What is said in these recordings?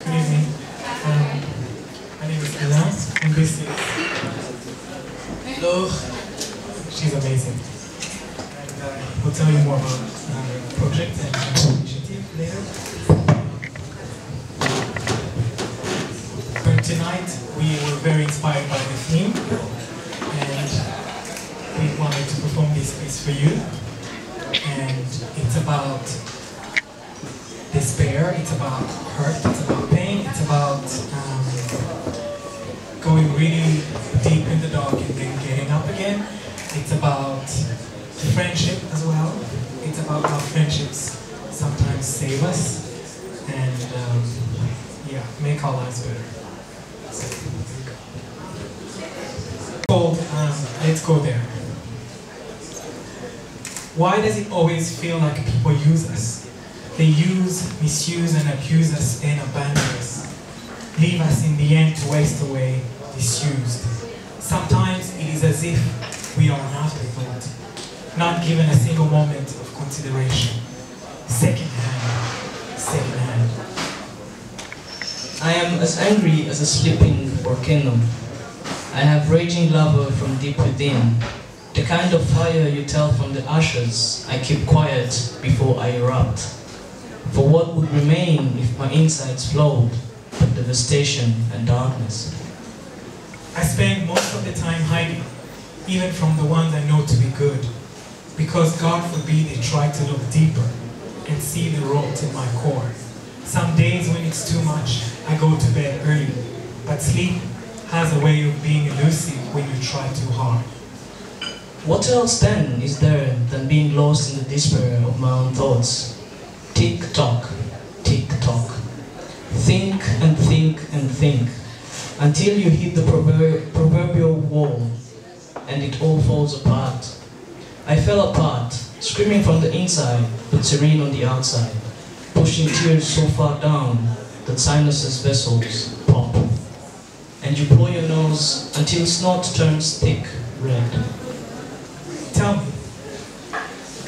Good evening. My name is Ella, and this is Laure. She's amazing. And we'll tell you more about the project and the initiative later. But tonight, we were very inspired by the theme, and we wanted to perform this piece for you. And it's about despair, it's about hurt, it's about pain, it's about going really deep in the dark and then getting up again. It's about friendship as well. It's about how friendships sometimes save us and yeah, make our lives better. Called Let's Go There. Why does it always feel like people use us? They use, misuse, and abuse us and abandon us. Leave us in the end to waste away, misused. Sometimes it is as if we are an afterthought, not given a single moment of consideration. Second-hand, second-hand. I am as angry as a sleeping volcano. I have raging lava from deep within. The kind of fire you tell from the ashes, I keep quiet before I erupt. For what would remain if my insides flowed, but devastation and darkness? I spend most of the time hiding, even from the ones I know to be good, because God forbid they try to look deeper and see the rot in my core. Some days when it's too much, I go to bed early, but sleep has a way of being elusive when you try too hard. What else then is there than being lost in the despair of my own thoughts? Tick-tock, tick-tock. Think and think and think, until you hit the proverbial wall, and it all falls apart. I fell apart, screaming from the inside, but serene on the outside, pushing tears so far down that sinuses vessels pop. And you blow your nose until snot turns thick red. Tell me,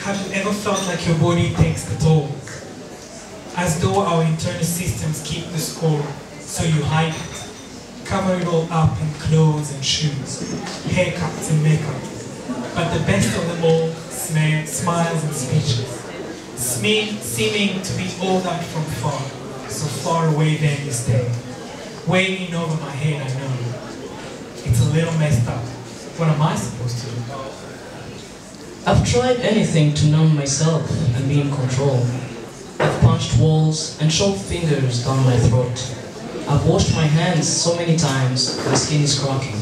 have you ever felt like your body takes the toll? As though our internal systems keep the score, so you hide it. Cover it all up in clothes and shoes, haircuts and makeup. But the best of them all, smiles and speeches. Seeming to be all that from far, so far away then you stay. Waiting over my head, I know. It's a little messed up. What am I supposed to do? I've tried anything to numb myself and be in control. I've punched walls and shoved fingers down my throat. I've washed my hands so many times, my skin is cracking.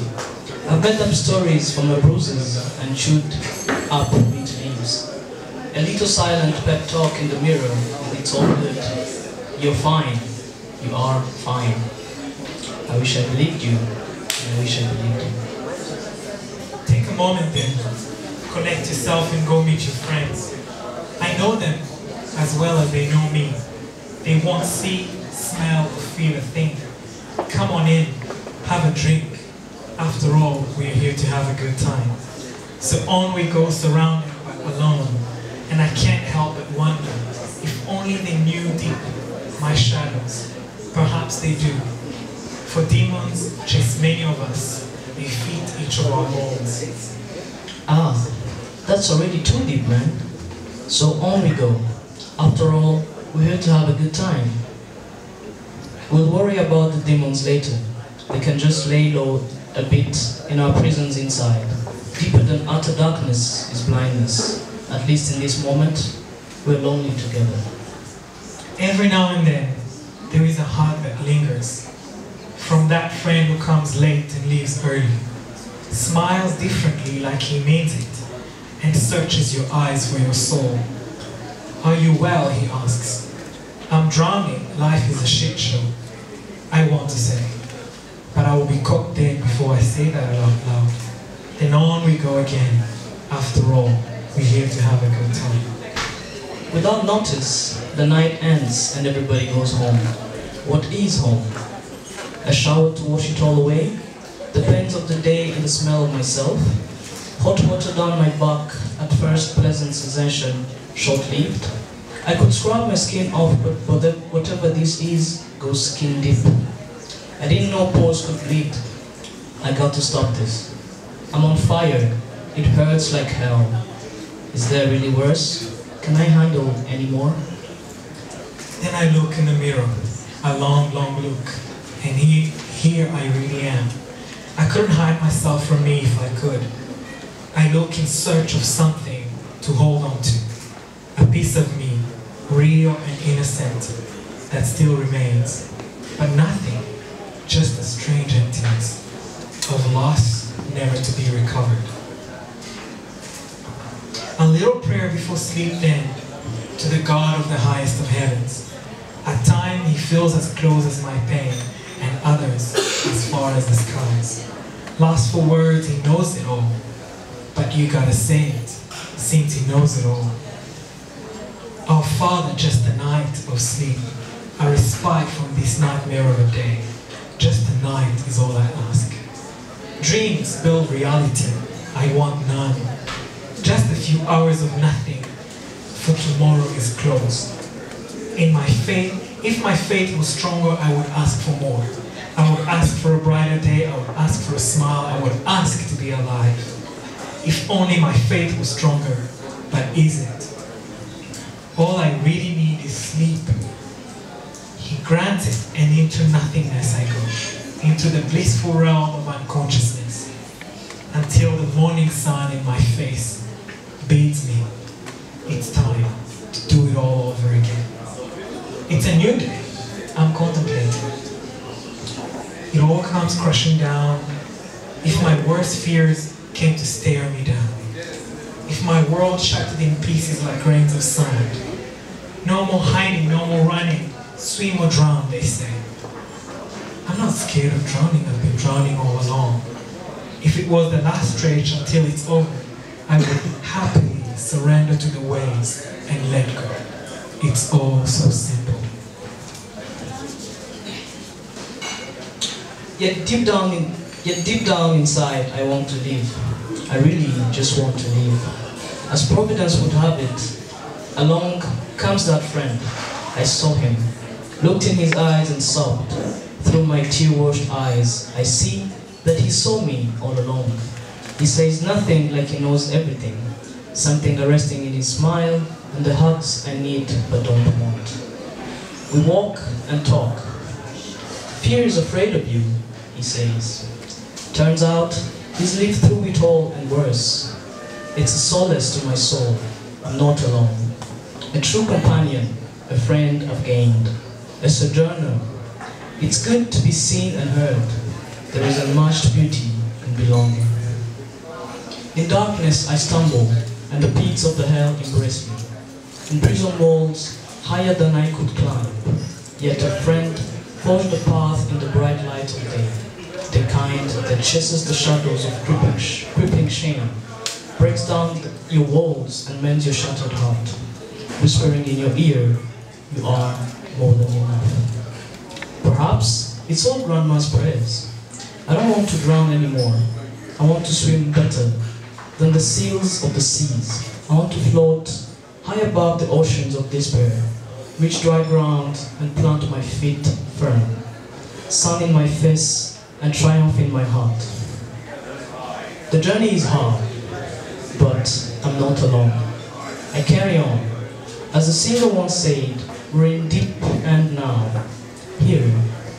I've made up stories from my bruises and chewed up bitter names. A little silent pep talk in the mirror, and it's all good. You're fine. You are fine. I wish I believed you. I wish I believed you. Take a moment then. Connect yourself and go meet your friends. I know them as well as they know me. They won't see, smell, or feel a thing. Come on in, have a drink. After all, we're here to have a good time. So on we go, surrounded but alone. And I can't help but wonder, if only they knew deep my shadows. Perhaps they do. For demons chase many of us. They feed each of our bones. Ah, that's already too deep, man. So on we go. After all, we're here to have a good time. We'll worry about the demons later. They can just lay low a bit in our prisons inside. Deeper than utter darkness is blindness. At least in this moment, we're lonely together. Every now and then, there is a heart that lingers. From that friend who comes late and leaves early. Smiles differently like he means it, and searches your eyes for your soul. Are you well, he asks. I'm drowning, life is a shit show. I want to say, but I will be caught dead before I say that out loud. Then on we go again. After all, we're here to have a good time. Without notice, the night ends and everybody goes home. What is home? A shower to wash it all away? The pains of the day and the smell of myself? Hot water down my back, at first pleasant sensation, short-lived? I could scrub my skin off, but whatever this is, goes skin deep. I didn't know pores could bleed. I got to stop this. I'm on fire. It hurts like hell. Is there really worse? Can I handle any more? Then I look in the mirror, a long, long look, and here I really am. I couldn't hide myself from me if I could. I look in search of something to hold on to, a piece of me, real and innocent, that still remains, but nothing, just a strange emptiness of loss never to be recovered. A little prayer before sleep then, to the God of the highest of heavens. At times he feels as close as my pain, and others as far as the skies. Lost for words, he knows it all, but you gotta say it, since he knows it all. Our Father, just a night of sleep, a respite from this nightmare of a day. Just a night is all I ask. Dreams build reality, I want none. Just a few hours of nothing, for tomorrow is closed. In my faith, if my faith was stronger, I would ask for more. I would ask for a brighter day, I would ask for a smile, I would ask to be alive. If only my faith was stronger, but is it? All I really need is sleep. He grants it, and into nothingness I go, into the blissful realm of unconsciousness, until the morning sun in my face bids me, it's time to do it all over again. It's a new day, I'm contemplating. It all comes crashing down. If my worst fears came to stare me down, if my world shattered in pieces like grains of sand, no more hiding, no more running, swim or drown, they say. I'm not scared of drowning, I've been drowning all along. If it was the last stretch until it's over, I would happily surrender to the waves and let go. It's all so simple. Yet deep down inside, I want to live. I really just want to live. As Providence would have it, along comes that friend. I saw him, looked in his eyes and sobbed. Through my tear-washed eyes, I see that he saw me all along. He says nothing like he knows everything. Something arresting in his smile and the hugs I need but don't want. We walk and talk. Fear is afraid of you, he says. Turns out, he's lived through it all and worse. It's a solace to my soul. I'm not alone. A true companion, a friend I've gained, a sojourner. It's good to be seen and heard. There is unmatched beauty in belonging. In darkness I stumble, and the peaks of the hell embrace me. In prison walls, higher than I could climb, yet a friend forged a path in the bright light of day. The kind that chases the shadows of crippling shame, breaks down your walls and mends your shattered heart, whispering in your ear, you are more than enough. Perhaps it's all Grandma's prayers. I don't want to drown anymore. I want to swim better than the seals of the seas. I want to float high above the oceans of despair, reach dry ground and plant my feet firm, sun in my face and triumph in my heart. The journey is hard, but I'm not alone. I carry on. As the singer once said, we're in deep end now. Here,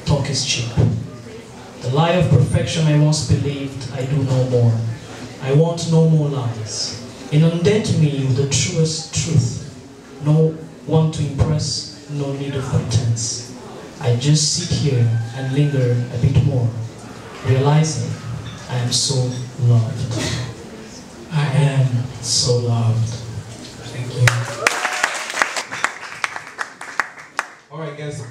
talk is cheap. The lie of perfection I once believed, I do no more. I want no more lies. Inundate me with the truest truth. No one to impress, no need of pretense. I just sit here and linger a bit more, realizing I am so loved. I am so loved. Thank you. All right, guys.